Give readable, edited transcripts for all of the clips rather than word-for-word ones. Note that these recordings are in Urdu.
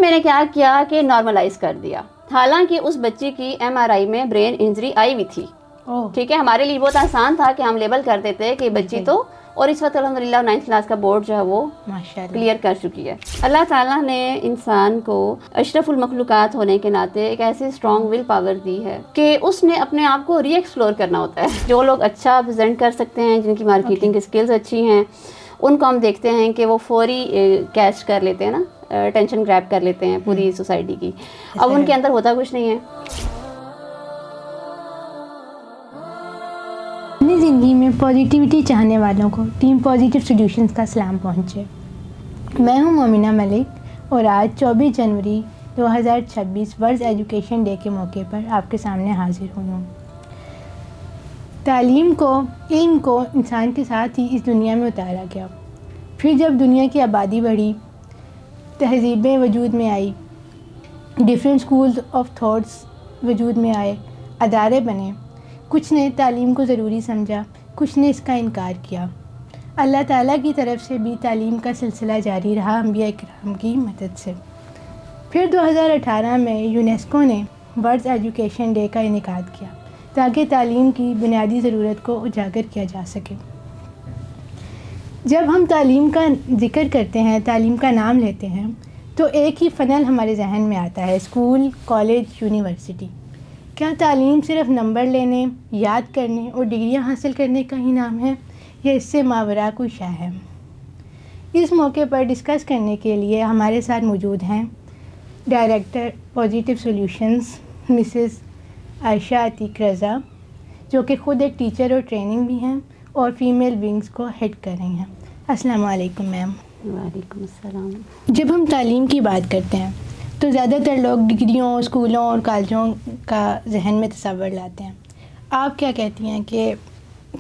میں نے کیا کیا کہ نارملائز کر دیا، حالانکہ اس بچی کی MRI میں برین انجری آئی ہوئی تھی. ٹھیک ہے، ہمارے لیے بہت آسان تھا کہ ہم لیبل کر دیتے کہ بچی تو، اور اس وقت الحمدللہ 9th کلاس کا بورڈ جو ہے وہ کلیئر کر چکی ہے. اللہ تعالیٰ نے انسان کو اشرف المخلوقات ہونے کے ناطے ایک ایسی اسٹرانگ ول پاور دی ہے کہ اس نے اپنے آپ کو ری ایکسپلور کرنا ہوتا ہے. جو لوگ اچھا پریزنٹ کر سکتے ہیں، جن کی مارکیٹنگ کی اسکلز اچھی ہیں، ان کو ہم دیکھتے ہیں کہ وہ فوری کیچ کر لیتے ہیں نا، ٹینشن گریب کر لیتے ہیں پوری سوسائٹی کی. اب ان کے اندر ہوتا کچھ نہیں ہے. اپنی زندگی میں پازیٹیوٹی چاہنے والوں کو ٹیم پازیٹیو سولوشنز کا سلام پہنچے. میں ہوں مومنہ ملک اور آج 24 جنوری 2026 ورلڈ ایجوکیشن ڈے کے موقع پر آپ کے سامنے حاضر ہوئی ہوں. تعلیم کو، علم کو انسان کے ساتھ ہی اس دنیا میں اتارا گیا. پھر جب دنیا کی آبادی بڑھی، تہذیبیں وجود میں آئی، ڈیفرنٹ اسکولز آف تھاٹس وجود میں آئے، ادارے بنے، کچھ نے تعلیم کو ضروری سمجھا، کچھ نے اس کا انکار کیا. اللہ تعالیٰ کی طرف سے بھی تعلیم کا سلسلہ جاری رہا انبیاء کرام کی مدد سے. پھر 2018 میں یونیسکو نے ورلڈ ایجوکیشن ڈے کا انعقاد کیا تاکہ تعلیم کی بنیادی ضرورت کو اجاگر کیا جا سکے. جب ہم تعلیم کا ذکر کرتے ہیں، تعلیم کا نام لیتے ہیں، تو ایک ہی فنل ہمارے ذہن میں آتا ہے: اسکول، کالج، یونیورسٹی. کیا تعلیم صرف نمبر لینے، یاد کرنے اور ڈگریاں حاصل کرنے کا ہی نام ہے، یا اس سے ماوراء کوئی شے ہے؟ اس موقع پر ڈسکس کرنے کے لیے ہمارے ساتھ موجود ہیں ڈائریکٹر پازیٹیو سولوشنز مسز عائشہ عتیق رضا، جو کہ خود ایک ٹیچر اور ٹریننگ بھی ہیں اور فیمیل ونگز کو ہیڈ کر رہی ہیں. السلام علیکم میم. وعلیکم السلام. جب ہم تعلیم کی بات کرتے ہیں تو زیادہ تر لوگ ڈگریوں، اسکولوں اور کالجوں کا ذہن میں تصور لاتے ہیں. آپ کیا کہتی ہیں کہ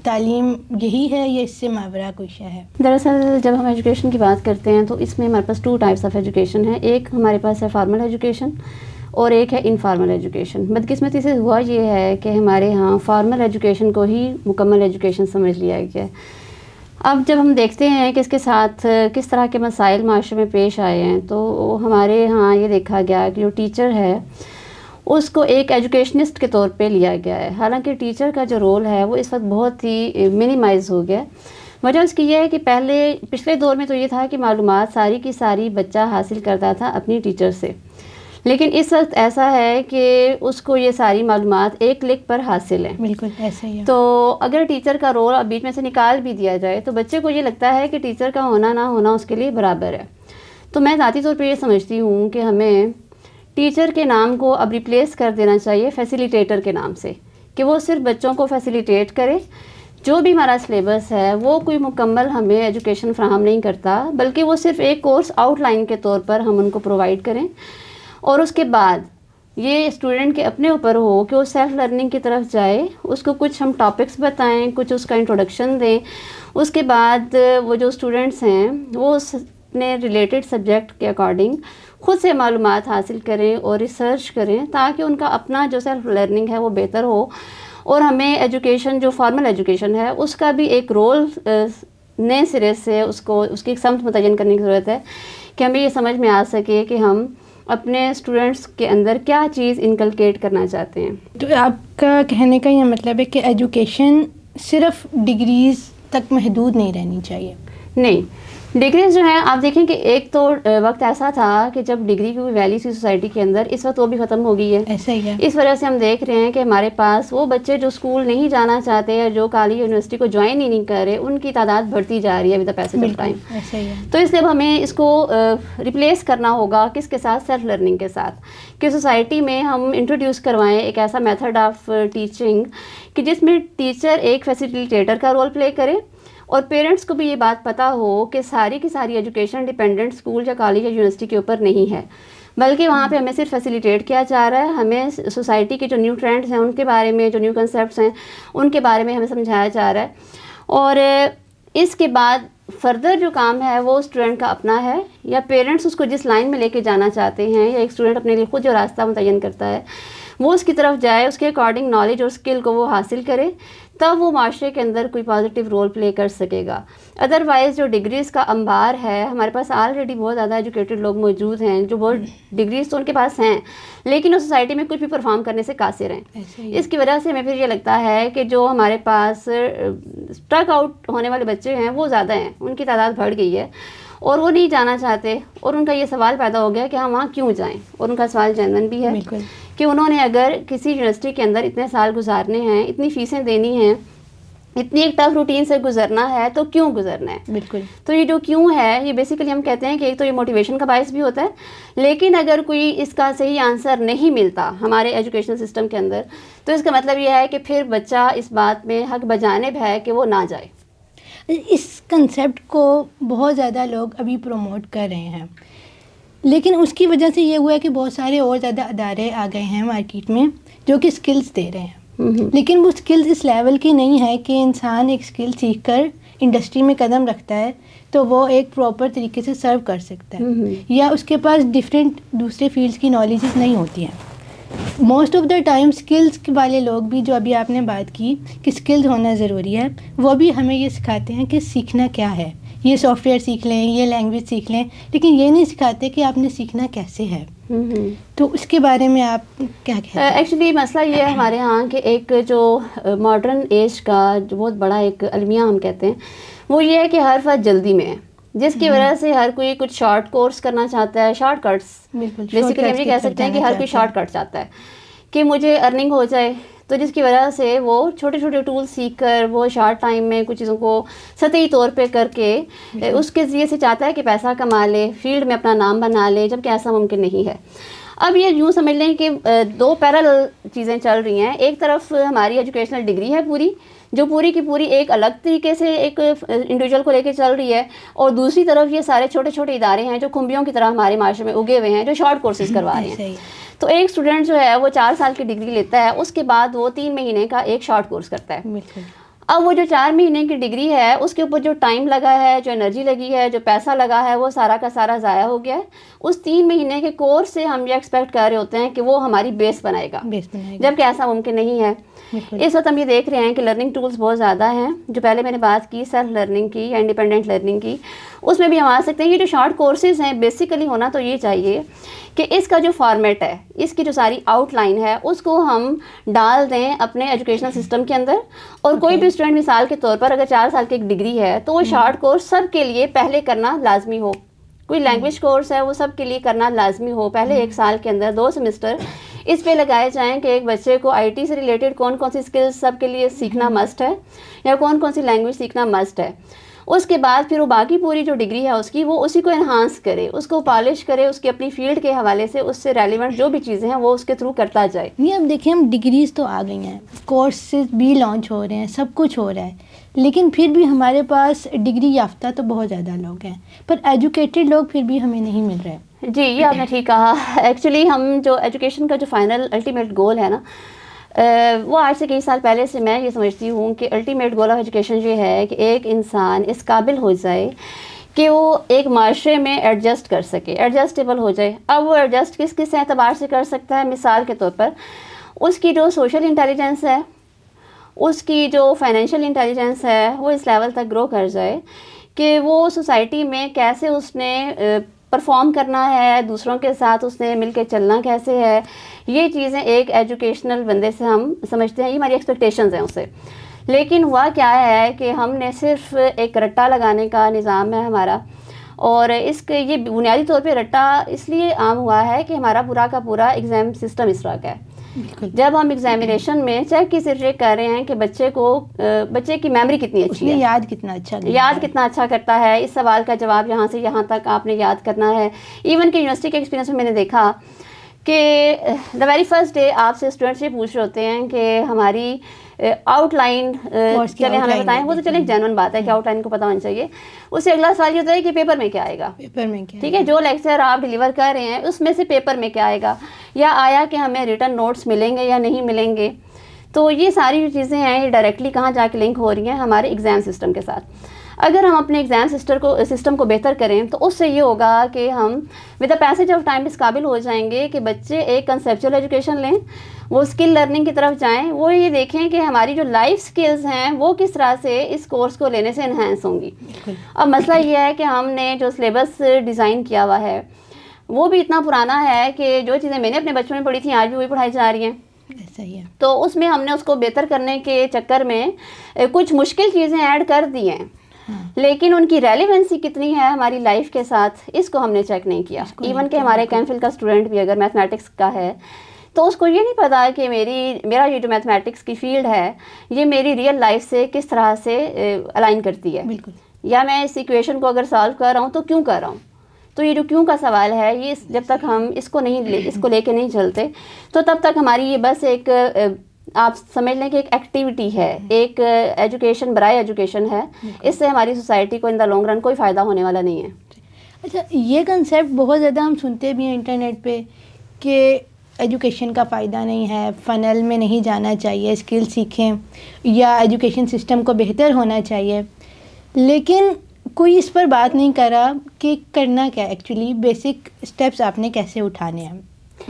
تعلیم یہی ہے یا اس سے ماوراء کوئی شے ہے؟ دراصل جب ہم ایجوکیشن کی بات کرتے ہیں تو اس میں ہمارے پاس 2 ٹائپس آف ایجوکیشن ہیں. ایک ہمارے پاس ہے فارمل ایجوکیشن اور ایک ہے انفارمل ایجوکیشن. بدقسمتی سے ہوا یہ ہے کہ ہمارے ہاں فارمل ایجوکیشن کو ہی مکمل ایجوکیشن سمجھ لیا گیا ہے. اب جب ہم دیکھتے ہیں کہ اس کے ساتھ کس طرح کے مسائل معاشرے میں پیش آئے ہیں، تو ہمارے ہاں یہ دیکھا گیا کہ جو ٹیچر ہے اس کو ایک ایجوکیشنسٹ کے طور پہ لیا گیا ہے. حالانکہ ٹیچر کا جو رول ہے وہ اس وقت بہت ہی منیمائز ہو گیا. وجہ اس کی یہ ہے کہ پچھلے دور میں تو یہ تھا کہ معلومات ساری کی ساری بچہ حاصل کرتا تھا اپنی ٹیچر سے، لیکن اس وقت ایسا ہے کہ اس کو یہ ساری معلومات ایک کلک پر حاصل ہیں. بالکل ایسا ہی ہے. تو اگر ٹیچر کا رول بیچ میں سے نکال بھی دیا جائے تو بچے کو یہ لگتا ہے کہ ٹیچر کا ہونا نہ ہونا اس کے لیے برابر ہے. تو میں ذاتی طور پہ یہ سمجھتی ہوں کہ ہمیں ٹیچر کے نام کو اب ریپلیس کر دینا چاہیے فیسیلیٹیٹر کے نام سے، کہ وہ صرف بچوں کو فیسیلیٹیٹ کرے. جو بھی ہمارا سلیبس ہے وہ کوئی مکمل ہمیں ایجوکیشن فراہم نہیں کرتا، بلکہ وہ صرف ایک کورس آؤٹ لائن کے طور پر ہم ان کو پرووائڈ کریں، اور اس کے بعد یہ اسٹوڈنٹ کے اپنے اوپر ہو کہ وہ سیلف لرننگ کی طرف جائے. اس کو کچھ ہم ٹاپکس بتائیں، کچھ اس کا انٹروڈکشن دیں. اس کے بعد وہ جو اسٹوڈنٹس ہیں وہ اپنے ریلیٹڈ سبجیکٹ کے اکارڈنگ خود سے معلومات حاصل کریں اور ریسرچ کریں، تاکہ ان کا اپنا جو سیلف لرننگ ہے وہ بہتر ہو. اور ہمیں ایجوکیشن جو فارمل ایجوکیشن ہے اس کا بھی ایک رول نئے سرے سے اس کی ایک سمت متعین کرنے کی ضرورت ہے، کہ ہمیں یہ سمجھ میں آ سکے کہ ہم اپنے اسٹوڈنٹس کے اندر کیا چیز انکلکیٹ کرنا چاہتے ہیں. تو آپ کا کہنے کا یہ مطلب ہے کہ ایجوکیشن صرف ڈگریز تک محدود نہیں رہنی چاہیے؟ نہیں، ڈگریز جو ہیں آپ دیکھیں کہ ایک تو وقت ایسا تھا کہ جب ڈگری کی کوئی ویلیو تھی سوسائٹی کے اندر، اس وقت وہ بھی ختم ہو گئی ہے. ایسا ہی ہے. اس وجہ سے ہم دیکھ رہے ہیں کہ ہمارے پاس وہ بچے جو اسکول نہیں جانا چاہتے یا جو کالج یونیورسٹی کو جوائن ہی نہیں کر رہے، ان کی تعداد بڑھتی جا رہی ہے with the passage of time. ایسا ہی ہے. تو اس لیے اب ہمیں اس کو ریپلیس کرنا ہوگا کس کے ساتھ؟ سیلف لرننگ کے ساتھ. کہ سوسائٹی میں ہم انٹروڈیوس کروائیں ایک ایسا میتھڈ آف ٹیچنگ کہ جس میں ٹیچر ایک فیسیلیٹیٹر کا رول پلے کرے، اور پیرنٹس کو بھی یہ بات پتہ ہو کہ ساری کی ساری ایجوکیشن ڈیپینڈنٹ اسکول یا کالج یا یونیورسٹی کے اوپر نہیں ہے، بلکہ وہاں پہ ہمیں صرف فیسیلیٹیٹ کیا جا رہا ہے. ہمیں سوسائٹی کے جو نیو ٹرینڈز ہیں ان کے بارے میں، جو نیو کنسیپٹس ہیں ان کے بارے میں ہمیں سمجھایا جا رہا ہے. اور اس کے بعد فردر جو کام ہے وہ اسٹوڈنٹ کا اپنا ہے، یا پیرنٹس اس کو جس لائن میں لے کے جانا چاہتے ہیں، یا ایک اسٹوڈنٹ اپنے لیے خود جو راستہ متعین کرتا ہے وہ اس کی طرف جائے, اس کے اکارڈنگ نالج اور اسکل کو وہ حاصل کرے, تب وہ معاشرے کے اندر کوئی پازیٹیو رول پلے کر سکے گا. ادروائز جو ڈگریز کا انبار ہے, ہمارے پاس آلریڈی بہت زیادہ ایجوکیٹڈ لوگ موجود ہیں جو بہت ڈگریز تو ان کے پاس ہیں, لیکن اس سوسائٹی میں کچھ بھی پرفارم کرنے سے قاصر ہیں. اس کی وجہ سے ہمیں پھر یہ لگتا ہے کہ جو ہمارے پاس اسٹرک آؤٹ ہونے والے بچے ہیں وہ زیادہ ہیں, ان کی تعداد بڑھ گئی ہے اور وہ نہیں جانا چاہتے, اور ان کا یہ سوال پیدا ہو گیا کہ ہم وہاں کیوں جائیں. اور ان کا سوال جینوین بھی ہے کہ انہوں نے اگر کسی یونیورسٹی کے اندر اتنے سال گزارنے ہیں, اتنی فیسیں دینی ہیں, اتنی ایک ٹف روٹین سے گزرنا ہے, تو کیوں گزرنا ہے. بالکل. تو یہ جو کیوں ہے, یہ بیسیکلی ہم کہتے ہیں کہ ایک تو یہ موٹیویشن کا باعث بھی ہوتا ہے, لیکن اگر کوئی اس کا صحیح آنسر نہیں ملتا ہمارے ایجوکیشنل سسٹم کے اندر, تو اس کا مطلب یہ ہے کہ پھر بچہ اس بات میں حق بجانب ہے کہ وہ نہ جائے. اس کنسیپٹ کو بہت زیادہ لوگ ابھی پروموٹ کر رہے ہیں, لیکن اس کی وجہ سے یہ ہوا ہے کہ بہت سارے اور زیادہ ادارے آ گئے ہیں مارکیٹ میں جو کہ اسکلز دے رہے ہیں, لیکن وہ اسکلز اس لیول کی نہیں ہے کہ انسان ایک اسکل سیکھ کر انڈسٹری میں قدم رکھتا ہے تو وہ ایک پراپر طریقے سے سرو کر سکتا ہے, یا اس کے پاس ڈفرینٹ دوسرے فیلڈس کی نالجز نہیں ہوتی ہیں. Most of the time skills والے لوگ بھی, جو ابھی آپ نے بات کی کہ اسکلز ہونا ضروری ہے, وہ بھی ہمیں یہ سکھاتے ہیں کہ سیکھنا کیا ہے, یہ سافٹ ویئر سیکھ لیں, یہ لینگویج سیکھ لیں, لیکن یہ نہیں سکھاتے کہ آپ نے سیکھنا کیسے ہے. تو اس کے بارے میں آپ کیا کہتے ہیں؟ ایکچولی مسئلہ یہ ہے ہمارے ہاں کہ ایک جو ماڈرن ایج کا جو بہت بڑا ایک المیہ ہم کہتے ہیں, وہ یہ ہے کہ ہر فرد جلدی میں ہے, جس کی وجہ سے ہر کوئی کچھ شارٹ کورس کرنا چاہتا ہے, شارٹ کٹس. بیسیکلی ہم یہ کہہ سکتے ہیں کہ ہر کوئی شارٹ کٹ چاہتا ہے کہ مجھے ارننگ ہو جائے, تو جس کی وجہ سے وہ چھوٹے چھوٹے ٹول سیکھ کر وہ شارٹ ٹائم میں کچھ چیزوں کو سطحی طور پہ کر کے اس کے ذریعے سے چاہتا ہے کہ پیسہ کما لے, فیلڈ میں اپنا نام بنا لے, جبکہ ایسا ممکن نہیں ہے. اب یہ یوں سمجھ لیں کہ دو پیرالل چیزیں چل رہی ہیں. ایک طرف ہماری ایجوکیشنل ڈگری ہے پوری, جو پوری کی پوری ایک الگ طریقے سے ایک انڈیویجول کو لے کے چل رہی ہے, اور دوسری طرف یہ سارے چھوٹے چھوٹے ادارے ہیں جو کھمبیوں کی طرح ہمارے معاشرے میں اگے ہوئے ہیں, جو شارٹ کورسز کروا رہے ہیں. تو ایک اسٹوڈنٹ جو ہے وہ 4 سال کی ڈگری لیتا ہے, اس کے بعد وہ 3 مہینے کا ایک شارٹ کورس کرتا ہے. اب وہ جو 4 مہینے کی ڈگری ہے, اس کے اوپر جو ٹائم لگا ہے, جو انرجی لگی ہے, جو پیسہ لگا ہے, وہ سارا کا سارا ضائع ہو گیا ہے. اس 3 مہینے کے کورس سے ہم یہ ایکسپیکٹ کر رہے ہوتے ہیں کہ وہ ہماری بیس بنائے گا, جبکہ ایسا ممکن نہیں ہے. اس وقت ہم یہ دیکھ رہے ہیں کہ لرننگ ٹولز بہت زیادہ ہیں. جو پہلے میں نے بات کی سیلف لرننگ کی یا انڈیپینڈنٹ لرننگ کی, اس میں بھی ہم آ سکتے ہیں. یہ جو شارٹ کورسز ہیں, بیسیکلی ہونا تو یہ چاہیے کہ اس کا جو فارمیٹ ہے, اس کی جو ساری آؤٹ لائن ہے, اس کو ہم ڈال دیں اپنے ایجوکیشنل سسٹم کے اندر. اور کوئی بھی اسٹوڈنٹ مثال کے طور پر اگر 4 سال کی ایک ڈگری ہے, تو وہ شارٹ کورس سب کے لیے پہلے کرنا لازمی ہو. کوئی لینگویج کورس ہے, وہ سب کے لیے کرنا لازمی ہو. پہلے 1 سال کے اندر 2 سیمسٹر اس پہ لگائے جائیں کہ ایک بچے کو آئی ٹی سے ریلیٹڈ کون کون سی اسکلز سب کے لیے سیکھنا مسٹ ہے, یا کون کون سی لینگویج سیکھنا مسٹ ہے. اس کے بعد پھر وہ باقی پوری جو ڈگری ہے اس کی, وہ اسی کو انہانس کرے, اس کو پالش کرے, اس کی اپنی فیلڈ کے حوالے سے اس سے ریلیونٹ جو بھی چیزیں ہیں وہ اس کے تھرو کرتا جائے. نہیں, اب دیکھیں ہم ڈگریز تو آ گئی ہیں, کورسز بھی لانچ ہو رہے ہیں, سب کچھ ہو رہا ہے, لیکن پھر بھی ہمارے پاس ڈگری یافتہ تو بہت زیادہ لوگ ہیں, پر ایجوکیٹڈ لوگ پھر بھی ہمیں نہیں مل رہے. جی, یہ آپ نے ٹھیک کہا. ایکچولی ہم جو ایجوکیشن کا جو فائنل الٹیمیٹ گول ہے نا, وہ آج سے کئی سال پہلے سے میں یہ سمجھتی ہوں کہ الٹیمیٹ گول آف ایجوکیشن یہ ہے کہ ایک انسان اس قابل ہو جائے کہ وہ ایک معاشرے میں ایڈجسٹ کر سکے, ایڈجسٹیبل ہو جائے. اب وہ ایڈجسٹ کس کس اعتبار سے کر سکتا ہے؟ مثال کے طور پر اس کی جو سوشل انٹیلیجنس ہے, اس کی جو فائنینشیل انٹیلیجنس ہے, وہ اس لیول تک گرو کر جائے کہ وہ سوسائٹی میں کیسے اس نے پرفارم کرنا ہے, دوسروں کے ساتھ اس نے مل کے چلنا کیسے ہے. یہ چیزیں ایک ایجوکیشنل بندے سے ہم سمجھتے ہیں, یہ ہماری ایکسپیکٹیشنز ہیں اس سے. لیکن ہوا کیا ہے کہ ہم نے صرف ایک رٹا لگانے کا نظام ہے ہمارا, اور اس کے یہ بنیادی طور پہ رٹا اس لیے عام ہوا ہے کہ ہمارا پورا کا پورا ایگزام سسٹم اس طرح کا ہے. جب ہم ایگزامینیشن میں چیک کی صرف چیک کر رہے ہیں کہ بچے کی میموری کتنی اچھی ہے, یاد کتنا اچھا کرتا ہے, اس سوال کا جواب یہاں سے یہاں تک آپ نے یاد کرنا ہے. ایون کہ یونیورسٹی کے ایکسپیرینس میں نے دیکھا کہ دا ویری فرسٹ ڈے آپ سے اسٹوڈنٹس یہ پوچھ رہے ہوتے ہیں کہ ہماری آؤٹ لائن چلیں ہمیں بتائیں. وہ تو چلیں ایک جینوئن بات ہے کہ آؤٹ لائن کو پتہ ہونا چاہیے. اس سے اگلا سوال یہ ہوتا ہے کہ پیپر میں کیا آئے گا, ٹھیک ہے, جو لیکچر آپ ڈیلیور کر رہے ہیں اس میں سے پیپر میں کیا آئے گا, یا آیا کہ ہمیں ریٹن نوٹس ملیں گے یا نہیں ملیں گے. تو یہ ساری جو چیزیں ہیں یہ ڈائریکٹلی کہاں جا کے لنک ہو رہی ہیں ہمارے ایگزام سسٹم کے ساتھ. اگر ہم اپنے ایگزام سسٹم کو بہتر کریں تو اس سے یہ ہوگا کہ ہم with the passage of time اس قابل ہو جائیں گے کہ بچے ایک کنسیپچل ایجوکیشن لیں, وہ اسکل لرننگ کی طرف جائیں, وہ یہ دیکھیں کہ ہماری جو لائف اسکلز ہیں وہ کس طرح سے اس کورس کو لینے سے انہینس ہوں گی. اب مسئلہ یہ ہے کہ ہم نے جو سلیبس ڈیزائن کیا ہوا ہے وہ بھی اتنا پرانا ہے کہ جو چیزیں میں نے اپنے بچپن میں پڑھی تھیں آج بھی وہی پڑھائی جا رہی ہیں. صحیح ہے. تو اس میں ہم نے اس کو بہتر کرنے کے چکر میں کچھ مشکل چیزیں ایڈ کر دی ہیں, لیکن ان کی ریلیونسی کتنی ہے ہماری لائف کے ساتھ اس کو ہم نے چیک نہیں کیا. ایون کہ ہمارے کیم فل کا اسٹوڈنٹ بھی اگر میتھمیٹکس کا ہے تو اس کو یہ نہیں پتا کہ میرا یہ جو میتھمیٹکس کی فیلڈ ہے یہ میری ریئل لائف سے کس طرح سے الائن کرتی ہے. بالکل. یا میں اس ایکویشن کو اگر سالو کر رہا ہوں تو کیوں کر رہا ہوں. تو یہ جو کیوں کا سوال ہے یہ جب تک ہم اس کو لے کے نہیں چلتے تو تب تک ہماری یہ بس ایک آپ سمجھ لیں کہ ایک ایکٹیویٹی ہے, ایک ایجوکیشن برائے ایجوکیشن ہے. اس سے ہماری سوسائٹی کو ان دا لانگ رن کوئی فائدہ ہونے والا نہیں ہے. اچھا, یہ کنسیپٹ بہت زیادہ ہم سنتے بھی ہیں انٹرنیٹ پہ کہ ایجوکیشن کا فائدہ نہیں ہے, فنل میں نہیں جانا چاہیے, اسکل سیکھیں یا ایجوکیشن سسٹم کو بہتر ہونا چاہیے, لیکن کوئی اس پر بات نہیں کرا کہ کرنا کیا ایکچولی, بیسک اسٹیپس آپ نے کیسے اٹھانے ہیں.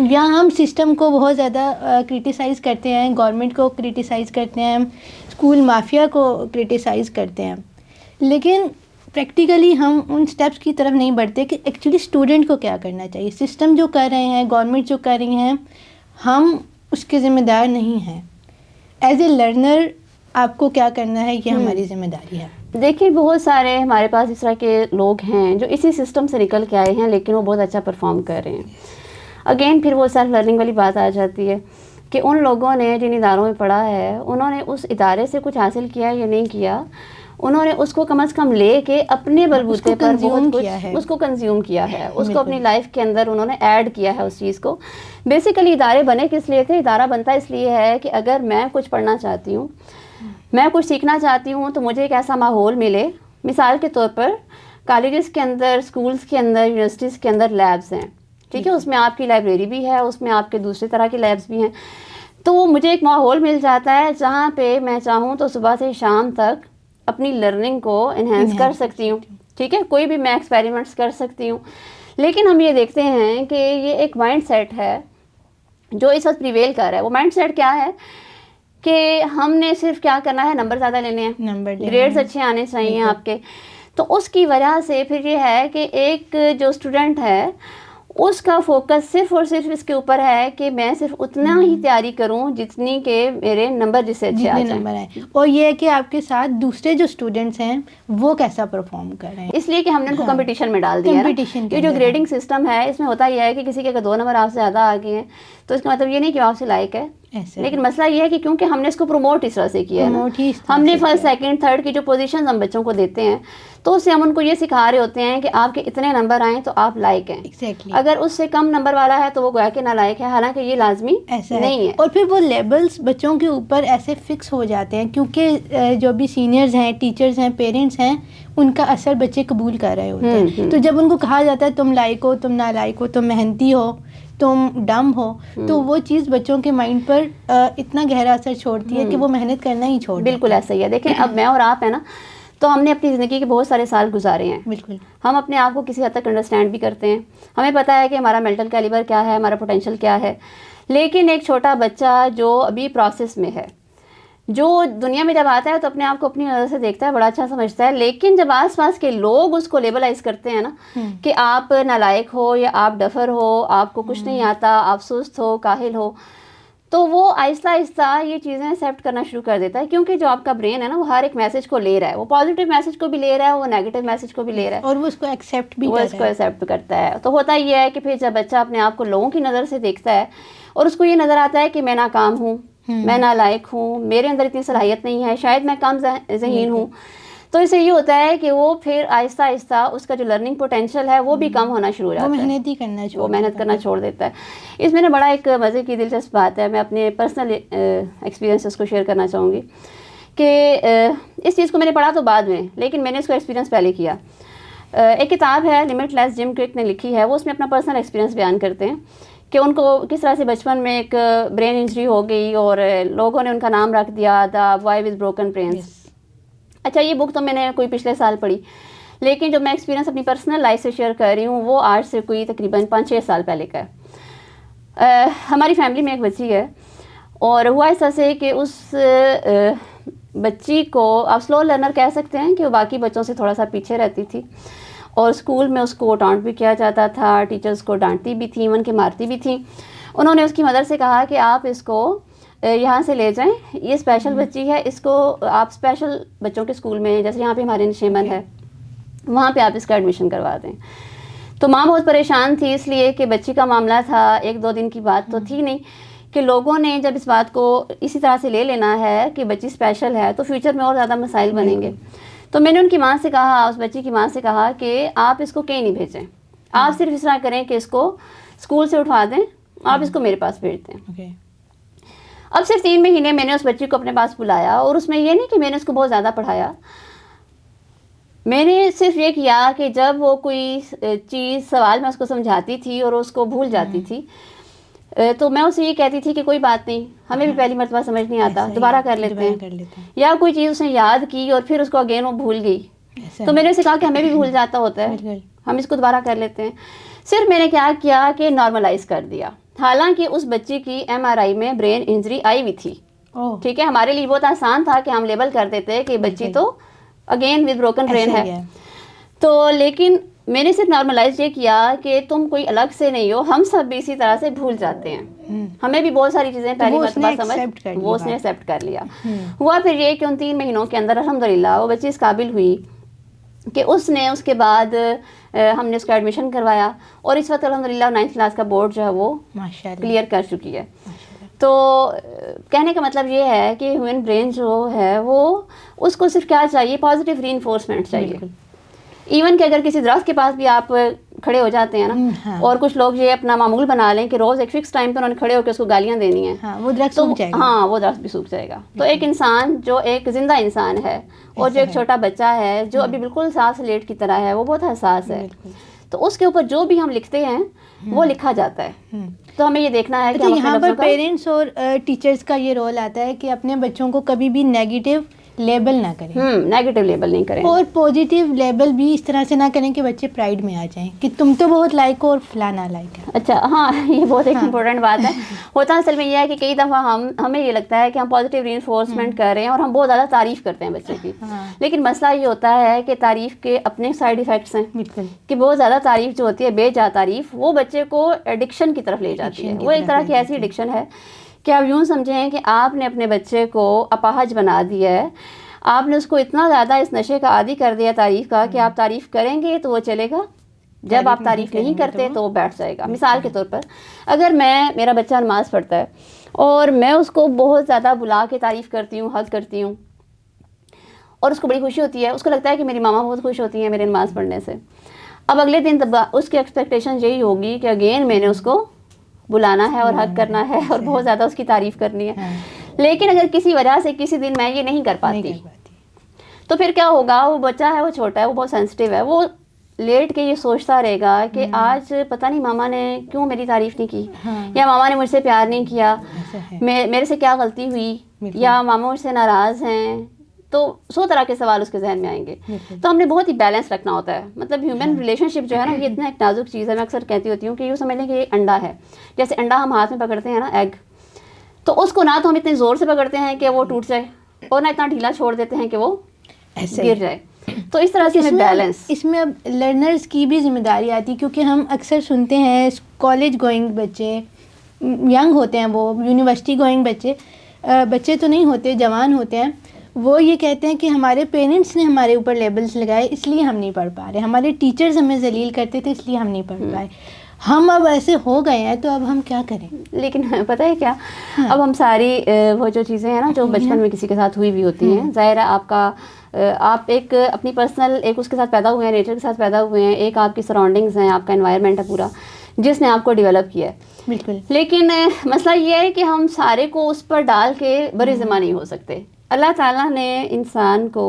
یا ہم سسٹم کو بہت زیادہ کرٹیسائز کرتے ہیں, گورنمنٹ کو کرٹیسائز کرتے ہیں, اسکول مافیا کو کرٹیسائز کرتے ہیں, لیکن پریکٹیکلی ہم ان اسٹیپس کی طرف نہیں بڑھتے کہ ایکچولی اسٹوڈنٹ کو کیا کرنا چاہیے. سسٹم جو کر رہے ہیں, گورنمنٹ جو کر رہی ہیں, ہم اس کے ذمہ دار نہیں ہیں. ایز اے لرنر آپ کو کیا کرنا ہے, یہ ہماری ذمہ داری ہے. دیکھیں بہت سارے ہمارے پاس اس طرح کے لوگ ہیں جو اسی سسٹم سے نکل کے آئے ہیں لیکن وہ بہت اچھا پرفارم کر رہے ہیں. اگین پھر وہ سیلف لرننگ والی بات آ جاتی ہے کہ ان لوگوں نے جن اداروں میں پڑھا ہے انہوں نے اس ادارے سے کچھ حاصل کیا یا نہیں کیا, انہوں نے اس کو کم از کم لے کے اپنے بلبوتے پر بہت کچھ اس کو کنزیوم کیا ہے, اس کو اپنی لائف کے اندر انہوں نے ایڈ کیا ہے اس چیز کو. بیسیکلی ادارے بنے کس لیے تھے؟ ادارہ بنتا اس لیے ہے کہ اگر میں کچھ پڑھنا چاہتی ہوں, میں کچھ سیکھنا چاہتی ہوں تو مجھے ایک ایسا ماحول ملے. مثال کے طور پر کالجز کے اندر, اسکولز کے اندر, یونیورسٹیز کے اندر لیبز ہیں, ٹھیک ہے, اس میں آپ کی لائبریری بھی ہے, اس میں آپ کے دوسرے طرح کی لیبز بھی ہیں. تو مجھے ایک ماحول مل جاتا ہے جہاں پہ میں چاہوں تو صبح سے شام تک اپنی لرننگ کو انہینس کر سکتی ہوں, ٹھیک ہے, کوئی بھی میں ایکسپیریمنٹس کر سکتی ہوں. لیکن ہم یہ دیکھتے ہیں کہ یہ ایک مائنڈ سیٹ ہے جو اس وقت پریویل کر رہا ہے. وہ مائنڈ سیٹ کیا ہے کہ ہم نے صرف کیا کرنا ہے, نمبر زیادہ لینے ہیں, گریڈز اچھے آنے چاہیے آپ کے. تو اس کی وجہ سے پھر یہ ہے کہ ایک جو اسٹوڈنٹ ہے اس کا فوکس صرف اور صرف اس کے اوپر ہے کہ میں صرف اتنا ہی تیاری کروں جتنی کہ میرے نمبر جس سے اچھے آ جائیں. اور یہ ہے کہ آپ کے ساتھ دوسرے جو اسٹوڈنٹس ہیں وہ کیسا پرفارم کر رہے ہیں, اس لیے کہ ہم نے ان کو کمپٹیشن میں ڈال دیا ہے. یہ جو گریڈنگ سسٹم ہے اس میں ہوتا یہ ہے کہ کسی کے اگر 2 نمبر آپ سے زیادہ آ گئے ہیں تو اس کا مطلب یہ نہیں کہ آپ سے لائق ہے, لیکن مسئلہ یہ ہے کہ کیونکہ ہم نے اس کو پروموٹ اس طرح سے کیا ہے, ہم نے فرسٹ سیکنڈ تھرڈ کی جو پوزیشنز ہم بچوں کو دیتے ہیں تو اس سے ہم ان کو یہ سکھا رہے ہوتے ہیں کہ آپ کے اتنے نمبر آئیں تو آپ لائق ہیں. اگر اس سے کم نمبر والا ہے تو وہ گویا کہ نالائق ہے, حالانکہ یہ لازمی ایسا نہیں ہے. اور پھر وہ لیبلز بچوں کے اوپر ایسے فکس ہو جاتے ہیں کیونکہ جو بھی سینئرز ہیں, ٹیچرز ہیں, پیرنٹس ہیں, ان کا اثر بچے قبول کر رہے ہوتے ہیں. تو جب ان کو کہا جاتا ہے تم لائق ہو, تم نالائق ہو, تم محنتی ہو, تم ڈم ہو, تو وہ چیز بچوں کے مائنڈ پر اتنا گہرا اثر چھوڑتی ہے کہ وہ محنت کرنا ہی چھوڑ. بالکل ایسا ہی ہے. دیکھیں اب میں اور آپ ہیں نا, تو ہم نے اپنی زندگی کے بہت سارے سال گزارے ہیں. بالکل. ہم اپنے آپ کو کسی حد تک انڈرسٹینڈ بھی کرتے ہیں, ہمیں پتہ ہے کہ ہمارا مینٹل کیلیبر کیا ہے, ہمارا پوٹینشیل کیا ہے. لیکن ایک چھوٹا بچہ جو ابھی پروسیس میں ہے, جو دنیا میں جب آتا ہے تو اپنے آپ کو اپنی نظر سے دیکھتا ہے, بڑا اچھا سمجھتا ہے, لیکن جب آس پاس کے لوگ اس کو لیبلائز کرتے ہیں نا کہ آپ نالائق ہو یا آپ ڈفر ہو, آپ کو کچھ نہیں آتا, آپ سست ہو, کاہل ہو, تو وہ آہستہ آہستہ یہ چیزیں ایکسیپٹ کرنا شروع کر دیتا ہے. کیونکہ جو آپ کا برین ہے نا وہ ہر ایک میسج کو لے رہا ہے, وہ پازیٹیو میسج کو بھی لے رہا ہے, وہ نیگیٹو میسج کو بھی لے رہا ہے, اور وہ اس کو ایکسیپٹ بھی کرتا ہے. تو ہوتا یہ ہے کہ پھر جب بچہ اپنے آپ کو لوگوں کی نظر سے دیکھتا ہے اور اس کو یہ نظر آتا ہے کہ میں ناکام ہوں, میں نالائق ہوں, میرے اندر اتنی صلاحیت نہیں ہے, شاید میں کم ذہین ہوں, تو اس سے یہ ہوتا ہے کہ وہ پھر آہستہ آہستہ اس کا جو لرننگ پوٹینشیل ہے وہ بھی کم ہونا شروع ہو جاتا ہے, وہ محنت کرنا چھوڑ دیتا ہے. اس میں نے بڑا ایک مزے کی دلچسپ بات ہے, میں اپنے پرسنل ایکسپیرینسز کو شیئر کرنا چاہوں گی کہ اس چیز کو میں نے پڑھا تو بعد میں, لیکن میں نے اس کو ایکسپیرینس پہلے کیا. ایک کتاب ہے لمٹ لیس, جم کوئک نے لکھی ہے, وہ اس میں اپنا پرسنل ایکسپیرینس بیان کرتے ہیں کہ ان کو کس طرح سے بچپن میں ایک برین انجری ہو گئی اور لوگوں نے ان کا نام رکھ دیا the boy with broken brains. اچھا یہ بک تو میں نے کوئی پچھلے سال پڑھی، لیکن جو میں ایکسپیرینس اپنی پرسنل لائف سے شیئر کر رہی ہوں وہ آج سے کوئی تقریباً 5-6 سال پہلے کا ہے. ہماری فیملی میں ایک بچی ہے، اور ہوا ایسا سے کہ اس بچی کو آپ سلو لرنر کہہ سکتے ہیں کہ وہ باقی بچوں سے تھوڑا سا پیچھے رہتی تھی، اور اسکول میں اس کو ٹانٹ بھی کیا جاتا تھا، ٹیچرز کو ڈانٹتی بھی تھیں، ایون کہ مارتی بھی تھیں. انہوں نے اس کی مدر سے کہا کہ آپ اس کو یہاں سے لے جائیں، یہ اسپیشل بچی ہے، اس کو آپ اسپیشل بچوں کے اسکول میں جیسے یہاں پہ ہمارے نشیمن ہے وہاں پہ آپ اس کا ایڈمیشن کروا دیں. تو ماں بہت پریشان تھی، اس لیے کہ بچی کا معاملہ تھا، 1-2 دن کی بات تو تھی نہیں کہ لوگوں نے جب اس بات کو اسی طرح سے لے لینا ہے کہ بچی اسپیشل ہے تو فیوچر میں اور زیادہ مسائل بنیں گے. تو میں نے ان کی ماں سے کہا، اس بچی کی ماں سے کہا کہ آپ اس کو کہیں نہیں بھیجیں، آپ صرف اس طرح کریں کہ اس کو اسکول سے اٹھوا دیں، آپ اس کو میرے پاس بھیج دیں. اب صرف 3 مہینے میں نے اس بچی کو اپنے پاس بلایا، اور اس میں یہ نہیں کہ میں نے اس کو بہت زیادہ پڑھایا، میں نے صرف یہ کیا کہ جب وہ کوئی چیز سوال میں اس کو سمجھاتی تھی اور اس کو بھول جاتی تھی تو میں اسے یہ کہتی تھی کہ کوئی بات نہیں، ہمیں بھی پہلی مرتبہ سمجھ نہیں آتا، دوبارہ کر لیتے ہیں. یا کوئی چیز اس نے یاد کی اور پھر اس کو اگین وہ بھول گئی تو میں نے اسے کہا کہ ہمیں بھی بھول جاتا ہوتا ہے، ہم اس کو دوبارہ کر لیتے ہیں. صرف میں نے کیا کیا کہ نارملائز کر دیا، حالانکہ اس بچی کی MRI میں برین انجری آئی ہوئی تھی. ٹھیک ہے، ہمارے لیے بہت آسان تھا کہ ہم لیبل کر دیتے کہ بچی تو اگین ود بروکن برین ہے. تو لیکن میں نے صرف نارملائز یہ کیا کہ تم کوئی الگ سے نہیں ہو، ہم سب بھی اسی طرح سے بھول جاتے ہیں، ہمیں بھی بہت ساری چیزیں پہلی مرتبہ سمجھ، وہ اس نے ایکسیپٹ کر لیا. ہوا پھر یہ کہ ان 3 مہینوں کے اندر الحمدللہ وہ بچی اس قابل ہوئی کہ اس نے اس کے بعد ہم نے اس کا ایڈمیشن کروایا، اور اس وقت الحمدللہ 9th کلاس کا بورڈ جو ہے وہ کلیئر کر چکی ہے. تو کہنے کا مطلب یہ ہے کہ ہیومن برین جو ہے وہ اس کو صرف کیا چاہیے، پازیٹیو ری انفورسمنٹ چاہیے. ایون کہ اگر کسی درخت کے پاس بھی آپ کھڑے ہو جاتے ہیں نا، اور کچھ لوگ یہ اپنا معمول بنا لیں کہ روز ایک فکس ٹائم پہ انہوں نے کھڑے ہو کے اس کو گالیاں دینی ہیں، وہ درخت سوکھ جائے گا. ہاں وہ درخت بھی سوکھ جائے گا. تو ایک انسان جو ایک زندہ انسان ہے اور جو ایک چھوٹا بچہ ہے جو ابھی بالکل سانس لیٹ کی طرح ہے، وہ بہت حساس ہے. تو اس کے اوپر جو بھی ہم لکھتے ہیں وہ لکھا جاتا ہے. تو ہمیں یہ دیکھنا ہے کہ یہاں پر پیرنٹس اور ٹیچرز کا یہ رول آتا ہے کہ اپنے بچوں کو کبھی بھی نیگیٹو لیبل نہ کریں، نیگیٹو لیبل نہیں کریں، اور پازیٹیو لیبل بھی اس طرح سے نہ کریں کہ بچے پرائڈ میں آ جائیں کہ تم تو بہت لائق ہو اور فلانا لائق ہے. اچھا ہاں یہ بہت ایک امپورٹنٹ بات ہے. ہوتا اصل میں یہ ہے کہ کئی دفعہ ہمیں یہ لگتا ہے کہ ہم پازیٹیو ری انفورسمنٹ کر رہے ہیں اور ہم بہت زیادہ تعریف کرتے ہیں بچے کی، لیکن مسئلہ یہ ہوتا ہے کہ تعریف کے اپنے سائیڈ ایفیکٹس ہیں. بالکل کہ بہت زیادہ تعریف جو ہوتی ہے، بے جا تعریف، وہ بچے کو ایڈکشن کی طرف لے جاتی ہے. وہ ایک طرح کی ایسی ایڈکشن ہے کہ آپ یوں سمجھیں کہ آپ نے اپنے بچے کو اپاہج بنا دیا ہے، آپ نے اس کو اتنا زیادہ اس نشے کا عادی کر دیا تعریف کا کہ آپ تعریف کریں گے تو وہ چلے گا، جب آپ تعریف نہیں کرتے تو وہ بیٹھ جائے گا. مثال کے طور پر اگر میرا بچہ نماز پڑھتا ہے اور میں اس کو بہت زیادہ بلا کے تعریف کرتی ہوں، حق کرتی ہوں، اور اس کو بڑی خوشی ہوتی ہے، اس کو لگتا ہے کہ میری ماما بہت خوش ہوتی ہیں میرے نماز پڑھنے سے، اب اگلے دن اس کی ایکسپیکٹیشن یہی ہوگی کہ اگین میں نے اس کو بلانا ہے اور حق کرنا ہے اور بہت زیادہ اس کی تعریف کرنی ہے. لیکن اگر کسی وجہ سے کسی دن میں یہ نہیں کر پاتی تو پھر کیا ہوگا، وہ بچہ ہے، وہ چھوٹا ہے، وہ بہت سینسٹیو ہے، وہ لیٹ کے یہ سوچتا رہے گا کہ آج پتہ نہیں ماما نے کیوں میری تعریف نہیں کی، یا ماما نے مجھ سے پیار نہیں کیا، میرے سے کیا غلطی ہوئی، یا ماما مجھ سے ناراض ہیں. تو 100 طرح کے سوال اس کے ذہن میں آئیں گے. تو ہم نے بہت ہی بیلنس رکھنا ہوتا ہے. مطلب ہیومن ریلیشن شپ جو ہے نا، یہ اتنا ایک نازک چیز ہے. میں اکثر کہتی ہوتی ہوں کہ یوں سمجھ لیں کہ یہ انڈا ہے، جیسے انڈا ہم ہاتھ میں پکڑتے ہیں نا، ایگ، تو اس کو نہ تو ہم اتنے زور سے پکڑتے ہیں کہ وہ ٹوٹ جائے، اور نہ اتنا ڈھیلا چھوڑ دیتے ہیں کہ وہ گر جائے. تو اس طرح سے ہمیں بیلنس. اس میں اب لرنرز کی بھی ذمہ داری آتی ہے، کیونکہ ہم اکثر سنتے ہیں کالج گوئنگ بچے، ینگ ہوتے ہیں، وہ یونیورسٹی گوئنگ بچے تو نہیں ہوتے، جوان ہوتے ہیں، وہ یہ کہتے ہیں کہ ہمارے پیرنٹس نے ہمارے اوپر لیبلز لگائے اس لیے ہم نہیں پڑھ پا رہے، ہمارے ٹیچرز ہمیں ذلیل کرتے تھے اس لیے ہم نہیں پڑھ پائے، ہم اب ایسے ہو گئے ہیں تو اب ہم کیا کریں. لیکن پتہ ہے کیا، اب ہم ساری وہ جو چیزیں ہیں نا جو بچپن میں کسی کے ساتھ ہوئی ہوتی ہیں، ظاہر ہے آپ ایک اپنی پرسنل ایک اس کے ساتھ پیدا ہوئے ہیں، نیچر کے ساتھ پیدا ہوئے ہیں، ایک آپ کی سراؤنڈنگز ہیں، آپ کا انوائرمنٹ ہے پورا جس نے آپ کو ڈیولپ کیا ہے. بالکل. لیکن مسئلہ یہ ہے کہ ہم سارے کو اس پر ڈال کے بری ذمہ نہیں ہو سکتے. اللہ تعالیٰ نے انسان کو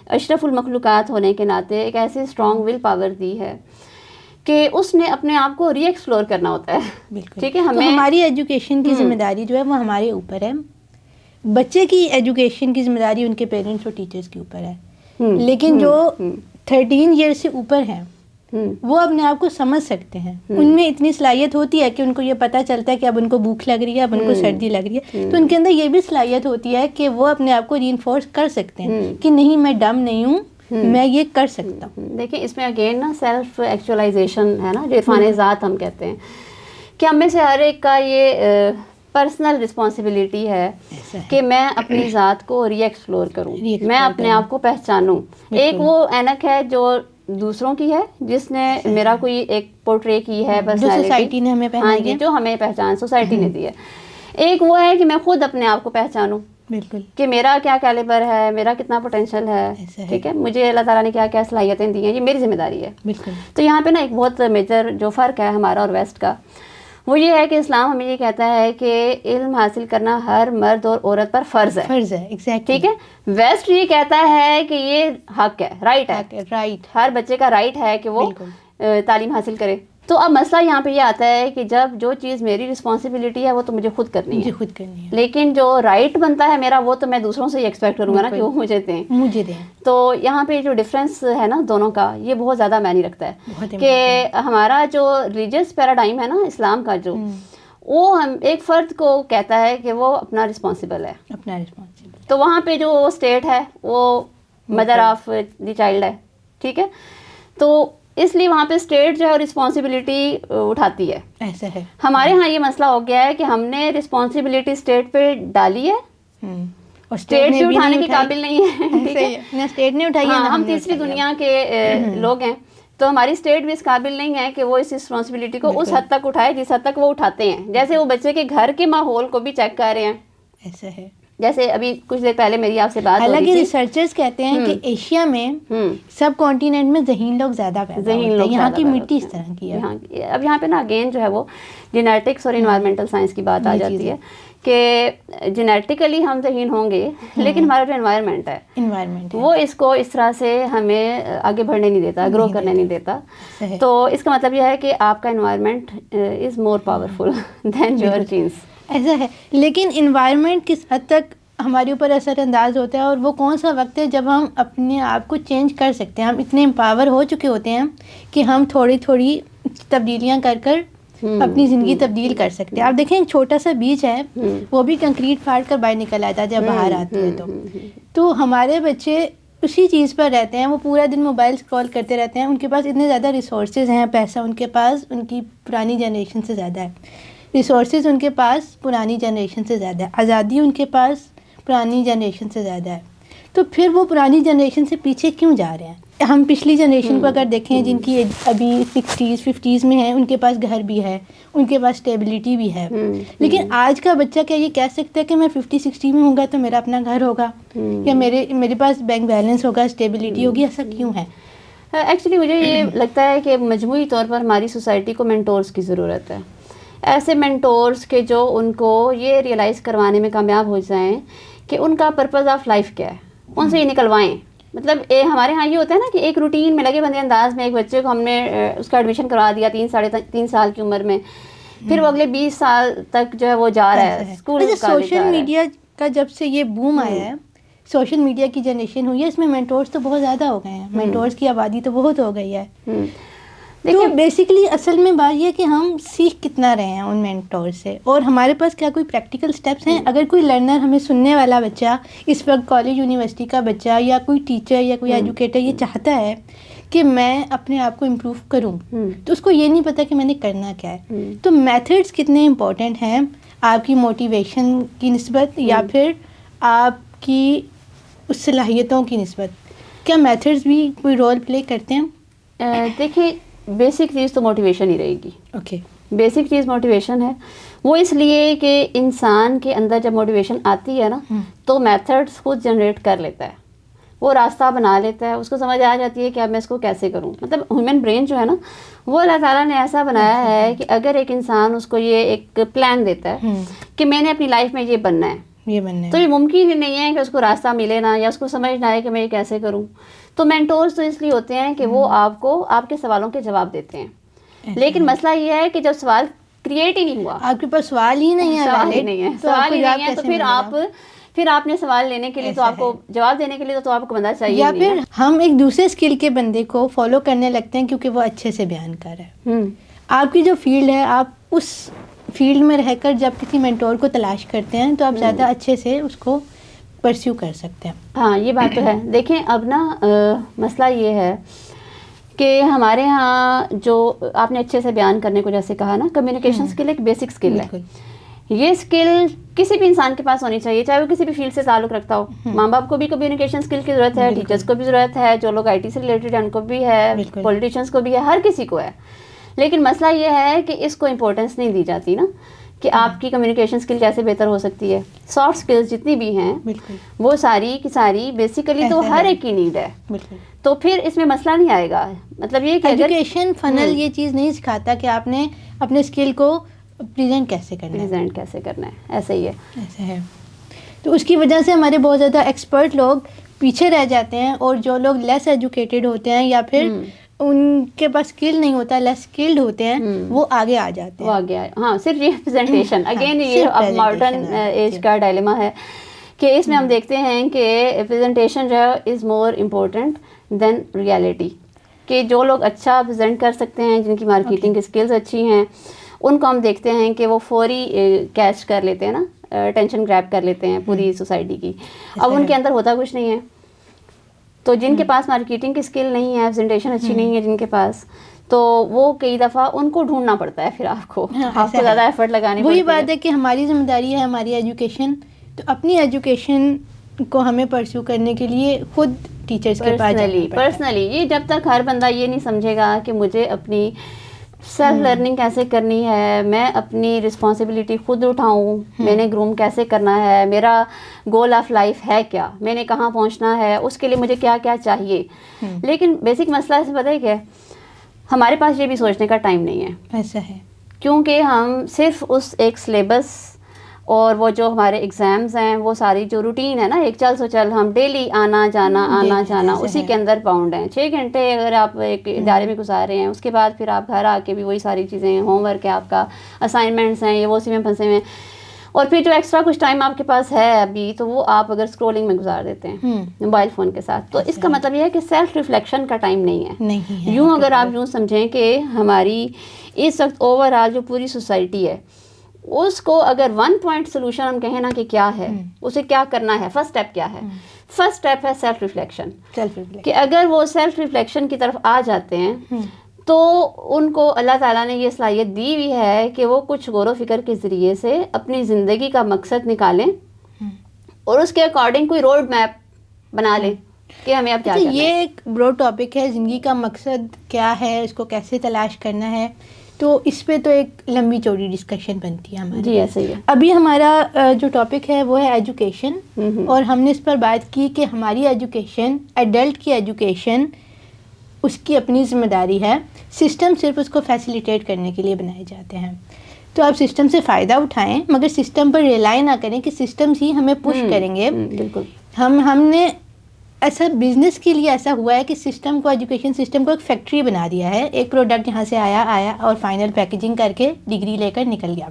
اشرف المخلوقات ہونے کے ناطے ایک ایسی اسٹرانگ ول پاور دی ہے کہ اس نے اپنے آپ کو ری ایکسپلور کرنا ہوتا ہے. بالکل. ٹھیک ہے، ہمیں ہماری ایجوکیشن کی ذمہ داری جو ہے وہ ہمارے اوپر ہے. بچے کی ایجوکیشن کی ذمہ داری ان کے پیرنٹس اور ٹیچرس کے اوپر ہے، لیکن جو 13 ایئر سے اوپر ہیں وہ اپنے آپ کو سمجھ سکتے ہیں، ان میں اتنی صلاحیت ہوتی ہے کہ ان کو یہ پتہ چلتا ہے کہ اب ان کو بھوک لگ رہی ہے، اب ان کو سردی لگ رہی ہے، تو ان کے اندر یہ بھی صلاحیت ہوتی ہے کہ وہ اپنے آپ کو ری انفورس کر سکتے ہیں کہ نہیں میں ڈم نہیں ہوں، میں یہ کر سکتا ہوں۔ دیکھیں اس میں اگین نا سیلف ایکچولائزیشن ہے نا، جو عرفان ذات ہم کہتے ہیں، کہ ہم میں سے ہر ایک کا یہ پرسنل رسپانسبلٹی ہے کہ میں اپنی ذات کو ری ایکسپلور کروں، میں اپنے آپ کو پہچانوں۔ ایک وہ اینک ہے جو دوسروں کی ہے، جس نے میرا کوئی ایک پورٹرے کی ہے پرسنالٹی، سوسائٹی نے ہمیں پہچانا ہے، جو ہمیں پہچان سوسائٹی نے دی ہے۔ ایک وہ ہے کہ میں خود اپنے آپ کو پہچانوں، بالکل، کہ میرا کیا کیلیبر ہے، میرا کتنا پوٹینشیل ہے، ٹھیک ہے، مجھے اللہ تعالیٰ نے کیا کیا صلاحیتیں دی ہیں، یہ میری ذمہ داری ہے۔ بالکل۔ تو یہاں پہ نا ایک بہت میجر جو فرق ہے ہمارا اور ویسٹ کا، وہ یہ ہے کہ اسلام ہمیں یہ کہتا ہے کہ علم حاصل کرنا ہر مرد اور عورت پر فرض ہے، ایگزیکٹلی، ٹھیک ہے۔ ویسٹ یہ کہتا ہے کہ یہ حق ہے، رائٹ ہے، رائٹ، ہر بچے کا رائٹ ہے کہ وہ تعلیم حاصل کرے۔ تو اب مسئلہ یہاں پہ یہ آتا ہے کہ جب جو چیز میری رسپانسبلٹی ہے وہ تو مجھے خود کرنی ہے، لیکن جو رائٹ بنتا ہے میرا وہ تو میں دوسروں سے ہی ایکسپیکٹ کروں گا نا کہ وہ مجھے دیں۔ تو یہاں پہ جو ڈفرینس ہے نا دونوں کا، یہ بہت زیادہ معنی رکھتا ہے کہ ہمارا جو ریلیجیس پیراڈائم ہے نا اسلام کا، جو وہ ہم ایک فرد کو کہتا ہے کہ وہ اپنا رسپانسبل ہے، تو وہاں پہ جو اسٹیٹ ہے وہ مدر آف دی چائلڈ ہے، ٹھیک ہے۔ تو اس لیے وہاں پہ اسٹیٹ جو ہے رسپانسبلٹی اٹھاتی ہے۔ ایسا ہے ہمارے ہاں یہ مسئلہ ہو گیا ہے کہ ہم نے رسپانسبلٹی اسٹیٹ پہ ڈالی ہے اور اسٹیٹ بھی اٹھانے کے قابل نہیں ہے، اسٹیٹ نے اٹھائی ہے، ہم تیسری دنیا کے لوگ ہیں، تو ہماری اسٹیٹ بھی اس قابل نہیں ہے کہ وہ اس رسپانسبلٹی کو اس حد تک اٹھائے جس حد تک وہ اٹھاتے ہیں، جیسے وہ بچے کے گھر کے ماحول کو بھی چیک کر رہے ہیں۔ ایسا ہے، جیسے ابھی کچھ دیر پہلے میری آپ سے بات ہو رہی تھی، حالانکہ ریسرچرز کہتے ہیں کہ ایشیا میں سب کانٹیننٹ میں ذہین لوگ زیادہ پیدا ہوتے ہیں، یہاں کی مٹی اس طرح کی ہے۔ اب یہاں پہ نا اگین جو ہے وہ جینیٹکس اور انوائرمنٹل سائنس کی بات آ جاتی ہے کہ جینیٹیکلی ہم ذہین ہوں گے، لیکن ہمارا جو انوائرمنٹ ہے وہ اس کو اس طرح سے ہمیں آگے بڑھنے نہیں دیتا، گرو کرنے نہیں دیتا۔ تو اس کا مطلب یہ ہے کہ آپ کا environment is more powerful than your genes. ایسا ہے، لیکن انوائرمنٹ کس حد تک ہمارے اوپر اثر انداز ہوتا ہے، اور وہ کون سا وقت ہے جب ہم اپنے آپ کو چینج کر سکتے ہیں؟ ہم اتنے امپاور ہو چکے ہوتے ہیں کہ ہم تھوڑی تھوڑی تبدیلیاں کر کر اپنی زندگی تبدیل کر سکتے ہیں۔ آپ دیکھیں ایک چھوٹا سا بیج ہے، وہ بھی کنکریٹ پھاڑ کر باہر نکل آتا ہے جب باہر آتے ہیں، تو ہمارے بچے اسی چیز پر رہتے ہیں، وہ پورا دن موبائل اسکرول کرتے رہتے ہیں، ان کے پاس اتنے زیادہ ریسورسز ہیں، پیسہ ان کے پاس ان کی پرانی جنریشن سے زیادہ ہے، ریسورسز ان کے پاس پرانی جنریشن سے زیادہ ہے، آزادی ان کے پاس پرانی جنریشن سے زیادہ ہے، تو پھر وہ پرانی جنریشن سے پیچھے کیوں جا رہے ہیں؟ ہم پچھلی جنریشن کو اگر دیکھیں جن کی ایج ابھی 60s 50s میں ہیں، ان کے پاس گھر بھی ہے، ان کے پاس اسٹیبلٹی بھی ہے، لیکن آج کا بچہ کیا یہ کہہ سکتا ہے کہ میں 50-60 میں ہوں گا تو میرا اپنا گھر ہوگا یا میرے پاس بینک بیلنس ہوگا، اسٹیبلٹی ہوگی؟ ایسا کیوں ہے؟ ایکچولی مجھے یہ لگتا ہے کہ مجموعی طور پر ہماری سوسائٹی کو مینٹورز کی ضرورت ہے، ایسے مینٹورز کہ جو ان کو یہ ریئلائز کروانے میں کامیاب ہو جائیں کہ ان کا پرپز آف لائف کیا ہے، ان سے یہ نکلوائیں۔ مطلب ہمارے ہاں یہ ہوتا ہے نا کہ ایک روٹین میں لگے بندے انداز میں ایک بچے کو ہم نے اس کا ایڈمیشن کروا دیا 3 سال کی عمر میں، پھر وہ اگلے 20 سال تک جو ہے وہ جا رہا ہے اسکول۔ سوشل میڈیا کا جب سے یہ بوم آیا ہے، سوشل میڈیا کی جنریشن ہوئی ہے، اس میں مینٹورز تو بہت زیادہ ہو گئے ہیں، مینٹورز کی آبادی تو بہت ہو گئی ہے۔ تو بیسیکلی اصل میں بات یہ کہ ہم سیکھ کتنا رہے ہیں ان مینٹور سے، اور ہمارے پاس کیا کوئی پریکٹیکل سٹیپس ہیں؟ اگر کوئی لرنر، ہمیں سننے والا بچہ اس وقت کالج یونیورسٹی کا بچہ یا کوئی ٹیچر یا کوئی ایجوکیٹر یہ چاہتا ہے کہ میں اپنے آپ کو امپروو کروں، تو اس کو یہ نہیں پتا کہ میں نے کرنا کیا ہے، تو میتھڈس کتنے امپورٹنٹ ہیں آپ کی موٹیویشن کی نسبت یا پھر آپ کی اس صلاحیتوں کی نسبت؟ کیا میتھڈس بھی کوئی رول پلے کرتے ہیں؟ دیکھیں بیسک چیز تو موٹیویشن ہی رہے گی۔ اوکے، بیسک چیز موٹیویشن ہے، وہ اس لیے کہ انسان کے اندر جب موٹیویشن آتی ہے نا تو میتھڈس خود جنریٹ کر لیتا ہے، وہ راستہ بنا لیتا ہے، اس کو سمجھ آ جاتی ہے کہ اب میں اس کو کیسے کروں۔ مطلب ہیومن برین جو ہے نا وہ اللہ تعالیٰ نے ایسا بنایا ہے کہ اگر ایک انسان اس کو یہ ایک پلان دیتا ہے کہ میں نے اپنی لائف میں یہ بننا ہے، تو یہ ممکن ہی نہیں ہے کہ اس کو راستہ ملے نہ، یا اس کو سمجھ نہ آئے کہ میں یہ کیسے کروں۔ تو مینٹورز تو اس لیے ہوتے ہیں کہ وہ آپ کو آپ کے سوالوں کے جواب دیتے ہیں، لیکن مسئلہ یہ ہے کہ جب سوال کریٹ ہی نہیں ہوا، آپ کے پاس سوال ہی نہیں ہے، سوال ہی نہیں ہے تو پھر آپ پھر آپ نے سوال لینے کے لیے تو آپ کو جواب دینے کے لیے تو آپ کو بندہ چاہیے. یا پھر ہم ایک دوسرے اسکل کے بندے کو فالو کرنے لگتے ہیں کیونکہ وہ اچھے سے بیان کر رہا ہے. آپ کی جو فیلڈ ہے آپ اس فیلڈ میں رہ کر جب کسی مینٹور کو تلاش کرتے ہیں تو آپ زیادہ اچھے سے اس کو پرسیو کر سکتے ہیں. ہاں یہ بات تو ہے. دیکھیں اب نا مسئلہ یہ ہے کہ ہمارے ہاں جو آپ نے اچھے سے بیان کرنے کو جیسے کہا نا, کمیونیکیشن اسکل ایک بیسک اسکل ہے. یہ اسکل کسی بھی انسان کے پاس ہونی چاہیے, چاہے وہ کسی بھی فیلڈ سے تعلق رکھتا ہو. ماں باپ کو بھی کمیونیکیشن اسکل کی ضرورت ہے, ٹیچرس کو بھی ضرورت ہے, جو لوگ آئی ٹی سے ریلیٹڈ ہیں ان کو بھی ہے, پولیٹیشینس کو بھی ہے, ہر کسی کو ہے. لیکن مسئلہ یہ ہے کہ اس کو امپورٹنس نہیں دی جاتی نا, کہ آپ کی کمیونیکیشن اسکل کیسے بہتر ہو سکتی ہے. سافٹ اسکلز جتنی بھی ہیں وہ ساری کی ساری بیسیکلی تو ہر ایک کی نیڈ ہے. تو پھر اس میں مسئلہ نہیں آئے گا. مطلب یہ کہ ایجوکیشن فنل یہ چیز نہیں سکھاتا کہ آپ نے اپنے اسکل کو پریزنٹ کیسے کرنا ہے. ایسا ہی ہے, ایسا ہے. تو اس کی وجہ سے ہمارے بہت زیادہ ایکسپرٹ لوگ پیچھے رہ جاتے ہیں, اور جو لوگ لیس ایجوکیٹڈ ہوتے ہیں یا پھر ان کے پاس اسکل نہیں ہوتا, لیس اسکلڈ ہوتے ہیں, وہ آگے آ جاتے ہیں. ہاں صرف یہ پریزنٹیشن اگین یہ اب ماڈرن ایج کا ڈائلیما ہے کہ اس میں ہم دیکھتے ہیں کہ پریزنٹیشن جو ہے از مور امپورٹنٹ دین ریالٹی. کہ جو لوگ اچھا پریزنٹ کر سکتے ہیں, جن کی مارکیٹنگ اسکلز اچھی ہیں, ان کو ہم دیکھتے ہیں کہ وہ فوری کیچ کر لیتے ہیں نا, ٹینشن گریب کر لیتے ہیں پوری سوسائٹی کی. اب ان کے اندر ہوتا کچھ نہیں ہے. تو جن کے پاس مارکیٹنگ کی اسکل نہیں ہے, پریزنٹیشن اچھی نہیں ہے جن کے پاس, تو وہ کئی دفعہ ان کو ڈھونڈنا پڑتا ہے. پھر آپ کو زیادہ ایفرٹ لگانے پڑتے ہیں. وہی بات ہے کہ ہماری ذمہ داری ہے ہماری ایجوکیشن. تو اپنی ایجوکیشن کو ہمیں پرسیو کرنے کے لیے خود ٹیچرس کے پاس پرسنلی یہ جب تک ہر بندہ یہ نہیں سمجھے گا کہ مجھے اپنی سیلف لرننگ کیسے کرنی ہے, میں اپنی رسپانسبلٹی خود اٹھاؤں, میں نے گروم کیسے کرنا ہے, میرا گول آف لائف ہے کیا, میں نے کہاں پہنچنا ہے, اس کے لیے مجھے کیا کیا چاہیے. لیکن بیسک مسئلہ ایسے پتہ ہے کہ ہمارے پاس یہ بھی سوچنے کا ٹائم نہیں ہے. ایسا ہے کیونکہ ہم صرف اس ایک سلیبس اور وہ جو ہمارے ایگزامز ہیں وہ ساری جو روٹین ہے نا, ایک چل سو چل, ہم ڈیلی آنا جانا اسی کے اندر باؤنڈ ہیں. 6 گھنٹے اگر آپ ایک ادارے میں گزار رہے ہیں, اس کے بعد پھر آپ گھر آ کے بھی وہی ساری چیزیں, ہوم ورک ہے آپ کا, اسائنمنٹس ہیں, یہ وہ اسی میں پھنسے ہوئے ہیں, اور پھر جو ایکسٹرا کچھ ٹائم آپ کے پاس ہے ابھی تو وہ آپ اگر اسکرولنگ میں گزار دیتے ہیں موبائل فون کے ساتھ. تو اس کا مطلب یہ ہے کہ سیلف ریفلیکشن کا ٹائم نہیں ہے. یوں اگر آپ یوں سمجھیں کہ ہماری اس وقت اوور آل جو پوری سوسائٹی ہے, اس کو اگر 1 پوائنٹ سولوشن ہم کہیں نا کہ کیا ہے, اسے کیا کرنا ہے, فرسٹ اسٹیپ کیا ہے, فرسٹ اسٹیپ ہے سیلف ریفلیکشن. کہ اگر وہ سیلف ریفلیکشن کی طرف آ جاتے ہیں تو ان کو اللہ تعالیٰ نے یہ صلاحیت دی ہوئی ہے کہ وہ کچھ غور و فکر کے ذریعے سے اپنی زندگی کا مقصد نکالیں اور اس کے اکارڈنگ کوئی روڈ میپ بنا لیں کہ ہمیں اب کیا کرنا ہے. یہ ایک براڈ ٹاپک ہے, زندگی کا مقصد کیا ہے, اس کو کیسے تلاش کرنا ہے. تو اس پہ تو ایک لمبی چوڑی ڈسکشن بنتی ہے ہماری. جی ایسے ہی ہے. ابھی ہمارا جو ٹاپک ہے وہ ہے ایجوکیشن, اور ہم نے اس پر بات کی کہ ہماری ایجوکیشن, ایڈلٹ کی ایجوکیشن, اس کی اپنی ذمہ داری ہے. سسٹم صرف اس کو فیسیلیٹیٹ کرنے کے لیے بنائے جاتے ہیں. تو آپ سسٹم سے فائدہ اٹھائیں, مگر سسٹم پر ریلائی نہ کریں کہ سسٹمز ہی ہمیں پش کریں گے. بالکل. ہم نے ایسا بزنس کے لیے ایسا ہوا ہے کہ سسٹم کو, ایجوکیشن سسٹم کو ایک فیکٹری بنا دیا ہے. ایک پروڈکٹ یہاں سے آیا اور فائنل پیکیجنگ کر کے ڈگری لے کر نکل گیا.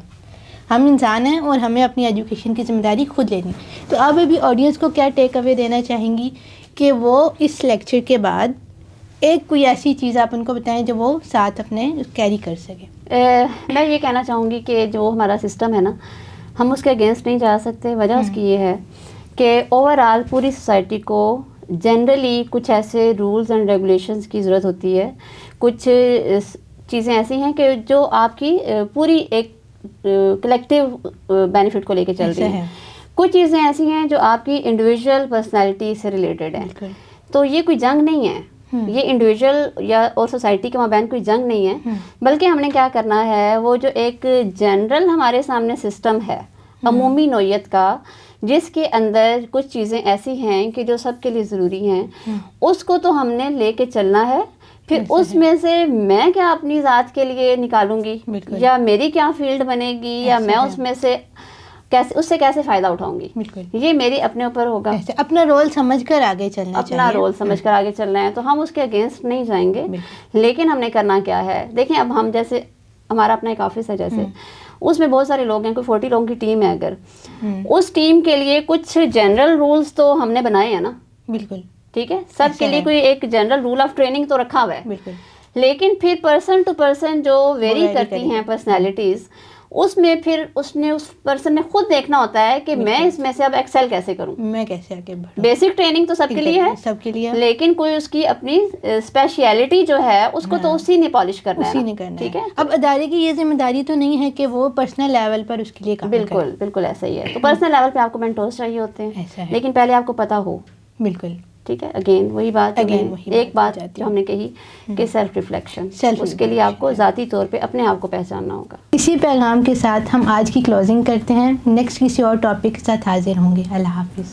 ہم انسان ہیں اور ہمیں اپنی ایجوکیشن کی ذمہ داری خود لینی. تو آپ ابھی آڈینس کو کیا ٹیک اوے دینا چاہیں گی کہ وہ اس لیکچر کے بعد ایک کوئی ایسی چیز آپ ان کو بتائیں جو وہ ساتھ اپنے کیری کر سکیں؟ میں یہ کہنا چاہوں گی کہ جو ہمارا سسٹم ہے نا, ہم اس کے اگینسٹ نہیں جا سکتے. وجہ اس کی یہ ہے کہ اوور آل پوری سوسائٹی کو جنرلی کچھ ایسے رولز اینڈ ریگولیشنز کی ضرورت ہوتی ہے. کچھ چیزیں ایسی ہیں کہ جو آپ کی پوری ایک کلیکٹیو بینیفٹ کو لے کے چل رہی ہیں. کچھ چیزیں ایسی ہیں جو آپ کی انڈیویژول پرسنالٹی سے ریلیٹڈ ہیں. تو یہ کوئی جنگ نہیں ہے, یہ انڈیویژول یا اور سوسائٹی کے مابین کوئی جنگ نہیں ہے, بلکہ ہم نے کیا کرنا ہے, وہ جو ایک جنرل ہمارے سامنے سسٹم ہے عمومی نوعیت کا, جس کے اندر کچھ چیزیں ایسی ہیں کہ جو سب کے لیے ضروری ہیں, اس کو تو ہم نے لے کے چلنا ہے. پھر اس میں سے میں کیا اپنی ذات کے لیے نکالوں گی, یا میری کیا فیلڈ بنے گی, یا میں اس میں سے کیسے, اس سے کیسے فائدہ اٹھاؤں گی, یہ میری اپنے اوپر ہوگا. اپنا رول سمجھ کر آگے چلنا, اپنا رول سمجھ کر آگے چلنا ہے. تو ہم اس کے اگینسٹ نہیں جائیں گے, لیکن ہم نے کرنا کیا ہے. دیکھیں اب ہم جیسے ہمارا اپنا ایک آفس ہے, جیسے اس میں بہت سارے لوگ ہیں, کوئی 40 لوگوں کی ٹیم ہے اگر, اس ٹیم کے لیے کچھ جنرل رولز تو ہم نے بنائے ہیں نا, بالکل ٹھیک ہے, سب کے لیے کوئی ایک جنرل رول آف ٹریننگ تو رکھا ہوا ہے, بالکل. لیکن پھر پرسن ٹو پرسن جو ویری کرتی ہیں پرسنالٹیز, اس میں پھر اس پرسن نے خود دیکھنا ہوتا ہے کہ میں اس میں سے اب ایکسل کیسے کروں, میں کیسے آگے بڑھوں. بیسک ٹریننگ تو سب کے لیے ہے, سب کے لیے, لیکن کوئی اس کی اپنی اسپیشلٹی جو ہے اس کو تو اسی نے پالش کرنا ہے, اسی نے کرنا ٹھیک ہے. اب ادارے کی یہ ذمہ داری تو نہیں ہے کہ وہ پرسنل لیول پر اس کے لیے کام کرے. بالکل بالکل ایسا ہی ہے. تو پرسنل لیول پہ آپ کو مینٹورز چاہیے ہوتے ہیں, ایسا ہے, لیکن پہلے آپ کو پتہ ہو. بالکل, ٹھیک ہے. اگین وہی بات, ایک بات جو ہم نے کہی کہ سیلف ریفلیکشن, اس کے لیے آپ کو ذاتی طور پہ اپنے آپ کو پہچاننا ہوگا. اسی پیغام کے ساتھ ہم آج کی کلوزنگ کرتے ہیں. نیکسٹ کسی اور ٹاپک کے ساتھ حاضر ہوں گے. اللہ حافظ.